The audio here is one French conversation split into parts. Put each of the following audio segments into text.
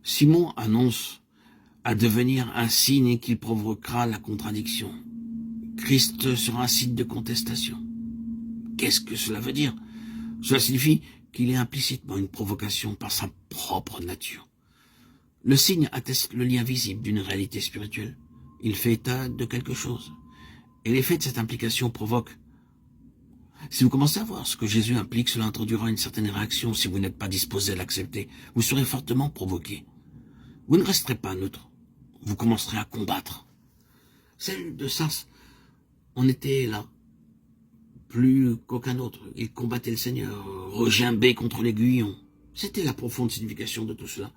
Simon annonce à devenir un signe qui provoquera la contradiction. Christ sera un signe de contestation. Qu'est-ce que cela veut dire? Cela signifie qu'il est implicitement une provocation par sa propre nature. Le signe atteste le lien visible d'une réalité spirituelle. Il fait état de quelque chose. Et l'effet de cette implication provoque. Si vous commencez à voir ce que Jésus implique, cela introduira une certaine réaction si vous n'êtes pas disposé à l'accepter. Vous serez fortement provoqué. Vous ne resterez pas neutre. Vous commencerez à combattre. Celle de Sars, on était là. Plus qu'aucun autre. Il combattait le Seigneur, regimbé contre l'aiguillon. C'était la profonde signification de tout cela.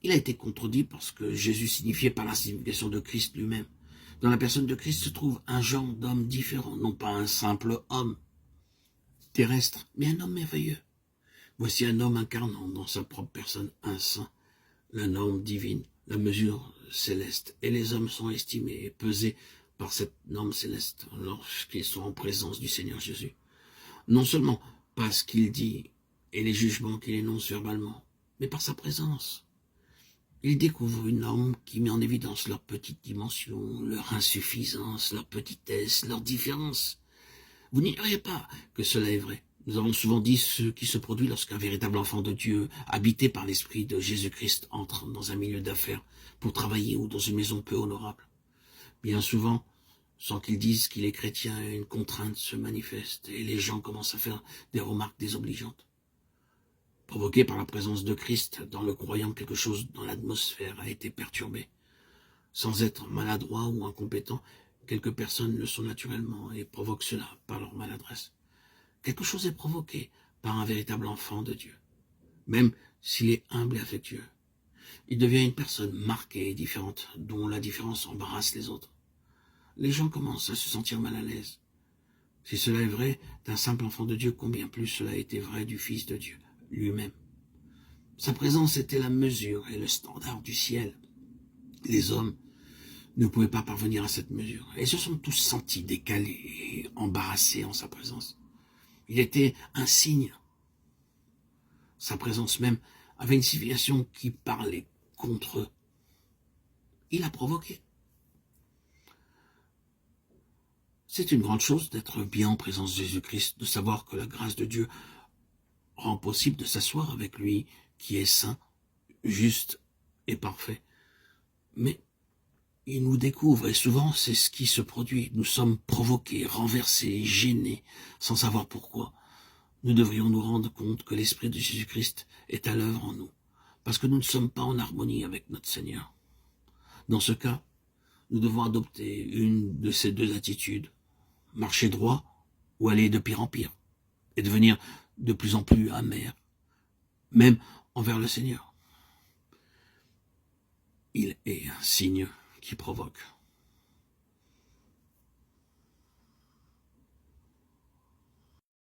Il a été contredit parce que Jésus signifiait par la signification de Christ lui-même. Dans la personne de Christ se trouve un genre d'homme différent, non pas un simple homme terrestre, mais un homme merveilleux. Voici un homme incarnant dans sa propre personne un saint, la norme divine, la mesure céleste, et les hommes sont estimés et pesés par cette norme céleste lorsqu'ils sont en présence du Seigneur Jésus. Non seulement par ce qu'il dit et les jugements qu'il énonce verbalement, mais par sa présence. Ils découvrent une norme qui met en évidence leur petite dimension, leur insuffisance, leur petitesse, leur différence. Vous n'ignorez pas que cela est vrai. Nous avons souvent dit ce qui se produit lorsqu'un véritable enfant de Dieu, habité par l'esprit de Jésus-Christ, entre dans un milieu d'affaires pour travailler ou dans une maison peu honorable. Bien souvent, sans qu'ils disent qu'il est chrétien, une contrainte se manifeste et les gens commencent à faire des remarques désobligeantes. Provoqué par la présence de Christ dans le croyant, quelque chose dans l'atmosphère a été perturbé. Sans être maladroit ou incompétent, quelques personnes le sont naturellement et provoquent cela par leur maladresse. Quelque chose est provoqué par un véritable enfant de Dieu. Même s'il est humble et affectueux, il devient une personne marquée et différente, dont la différence embarrasse les autres. Les gens commencent à se sentir mal à l'aise. Si cela est vrai d'un simple enfant de Dieu, combien plus cela a été vrai du Fils de Dieu lui-même. Sa présence était la mesure et le standard du ciel. Les hommes ne pouvaient pas parvenir à cette mesure et se sont tous sentis décalés et embarrassés en sa présence. Il était un signe. Sa présence même avait une signification qui parlait contre eux. Il a provoqué. C'est une grande chose d'être bien en présence de Jésus-Christ, de savoir que la grâce de Dieu rend possible de s'asseoir avec lui, qui est saint, juste et parfait. Mais il nous découvre, et souvent c'est ce qui se produit. Nous sommes provoqués, renversés, gênés, sans savoir pourquoi. Nous devrions nous rendre compte que l'Esprit de Jésus-Christ est à l'œuvre en nous, parce que nous ne sommes pas en harmonie avec notre Seigneur. Dans ce cas, nous devons adopter une de ces deux attitudes, marcher droit ou aller de pire en pire, et devenir de plus en plus amer, même envers le Seigneur. Il est un signe qui provoque.